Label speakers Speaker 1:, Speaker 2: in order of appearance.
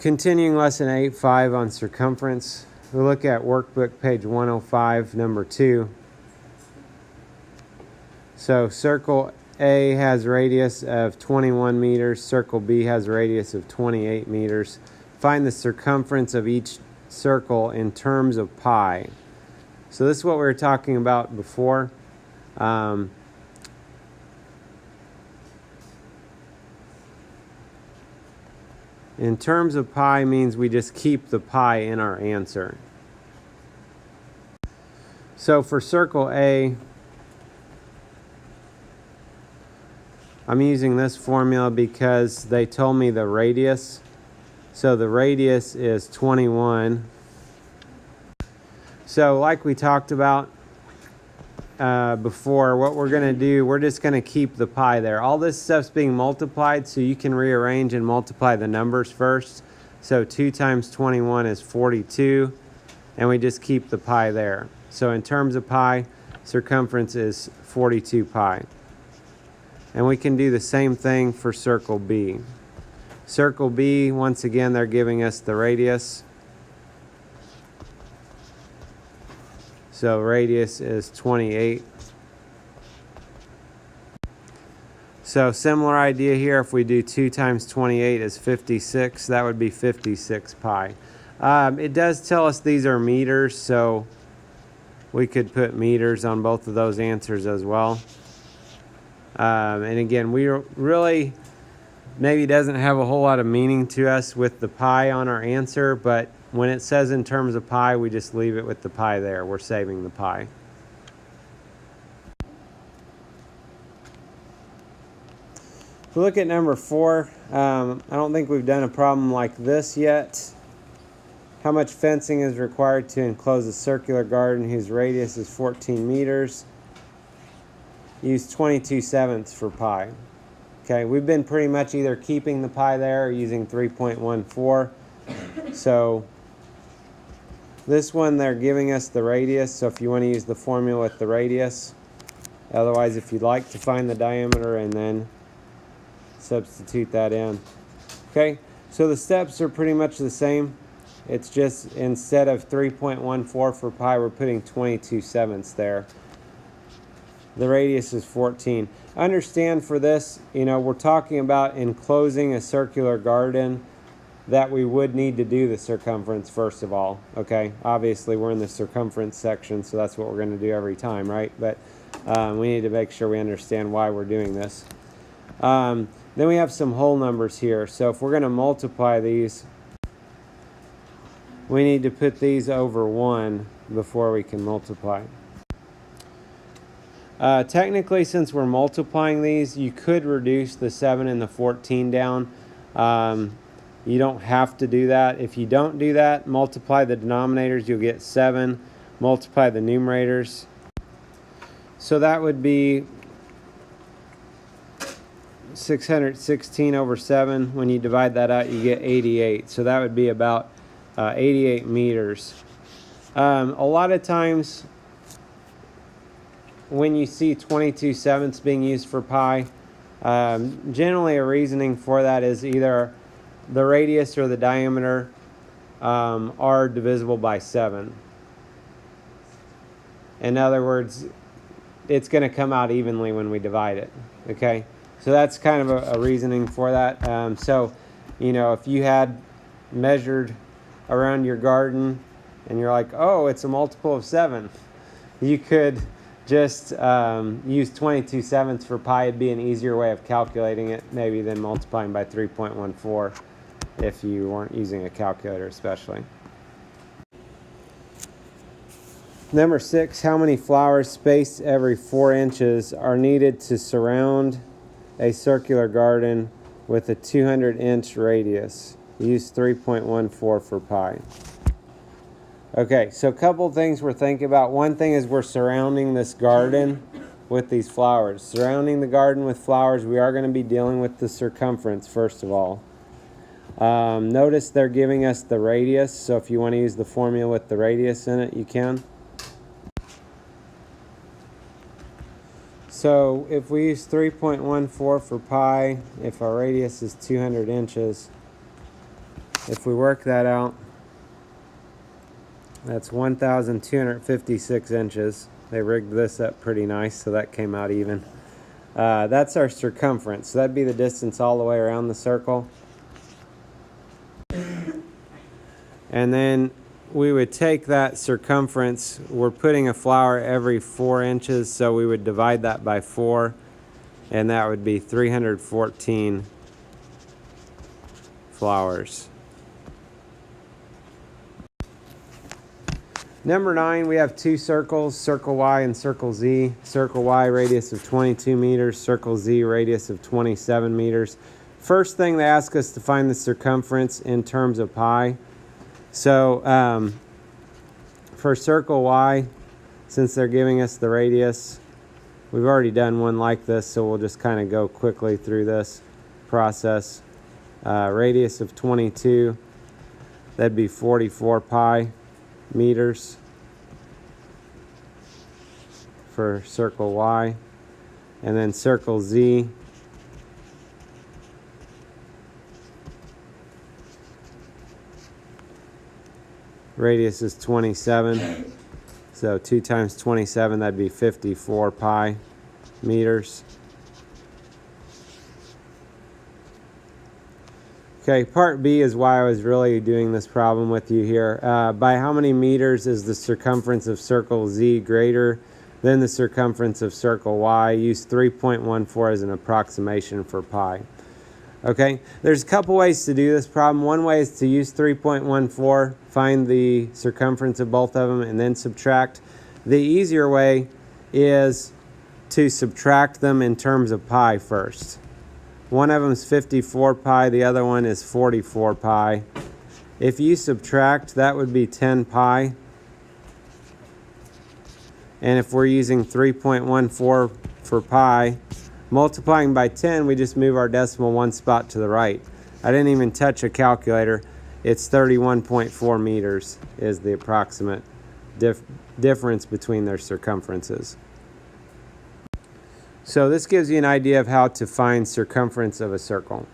Speaker 1: Continuing lesson 8.5 on circumference, we look at workbook page 105, number 2. So circle A has radius of 21 meters, circle B has a radius of 28 meters. Find the circumference of each circle in terms of pi. So this is what we were talking about before. In terms of pi means we just keep the pi in our answer. So for circle A, I'm using this formula because they told me the radius. So the radius is 21. So like we talked about before, what we're going to do, we're just going to keep the pi there. All this stuff's being multiplied, so you can rearrange and multiply the numbers first. So 2 times 21 is 42, and we just keep the pi there. So in terms of pi, circumference is 42 pi. And we can do the same thing for circle B. Circle B, once again, they're giving us the radius. So radius is 28. So similar idea here. If we do 2 times 28 is 56, that would be 56 pi. It does tell us these are meters, so we could put meters on both of those answers as well. And again, we really maybe doesn't have a whole lot of meaning to us with the pi on our answer, but when it says in terms of pi, we just leave it with the pi there. We're saving the pi. If we look at number 4, I don't think we've done a problem like this yet. How much fencing is required to enclose a circular garden whose radius is 14 meters? Use 22/7 for pi. Okay, we've been pretty much either keeping the pi there or using 3.14. So this one, they're giving us the radius, so if you want to use the formula with the radius. Otherwise, if you'd like to find the diameter and then substitute that in. Okay, so the steps are pretty much the same. It's just instead of 3.14 for pi, we're putting 22/7 there. The radius is 14. Understand for this, we're talking about enclosing a circular garden that we would need to do the circumference first of all. Okay, obviously we're in the circumference section, so that's what we're going to do every time, right? But we need to make sure we understand why we're doing this. Then we have some whole numbers here. So if we're going to multiply these, we need to put these over 1 before we can multiply. Technically, since we're multiplying these, you could reduce the 7 and the 14 down. You don't have to do that. If you don't do that, multiply the denominators, you'll get 7. Multiply the numerators. So that would be 616 over 7. When you divide that out, you get 88. So that would be about 88 meters. A lot of times when you see 22/7 being used for pi, generally a reasoning for that is either the radius or the diameter are divisible by 7. In other words, it's going to come out evenly when we divide it. Okay, so that's kind of a reasoning for that. So, if you had measured around your garden and you're like, oh, it's a multiple of 7, you could just use 22/7 for pi. It'd be an easier way of calculating it maybe than multiplying by 3.14 if you weren't using a calculator especially. Number 6, how many flowers spaced every 4 inches are needed to surround a circular garden with a 200-inch radius? Use 3.14 for pi. Okay, so a couple things we're thinking about. One thing is we're surrounding this garden with these flowers. Surrounding the garden with flowers, we are going to be dealing with the circumference first of all. Notice they're giving us the radius, so if you want to use the formula with the radius in it, you can. So if we use 3.14 for pi, if our radius is 200 inches, if we work that out, that's 1,256 inches. They rigged this up pretty nice, so that came out even. That's our circumference. So that'd be the distance all the way around the circle. And then we would take that circumference. We're putting a flower every 4 inches, so we would divide that by 4, and that would be 314 flowers. Number 9, we have 2 circles, circle Y and circle Z. Circle Y, radius of 22 meters, circle Z, radius of 27 meters. First thing, they ask us to find the circumference in terms of pi. So for circle Y, since they're giving us the radius, we've already done one like this, so we'll just kind of go quickly through this process. Radius of 22, that'd be 44 pi meters for circle Y. And then circle Z, radius is 27, so 2 times 27, that'd be 54 pi meters. Okay, part B is why I was really doing this problem with you here. By how many meters is the circumference of circle Z greater than the circumference of circle Y? Use 3.14 as an approximation for pi. Okay, there's a couple ways to do this problem. One way is to use 3.14, find the circumference of both of them, and then subtract. The easier way is to subtract them in terms of pi first. One of them is 54 pi, the other one is 44 pi. If you subtract, that would be 10 pi. And if we're using 3.14 for pi, multiplying by 10, we just move our decimal 1 spot to the right. I didn't even touch a calculator. It's 31.4 meters is the approximate difference between their circumferences. So this gives you an idea of how to find circumference of a circle.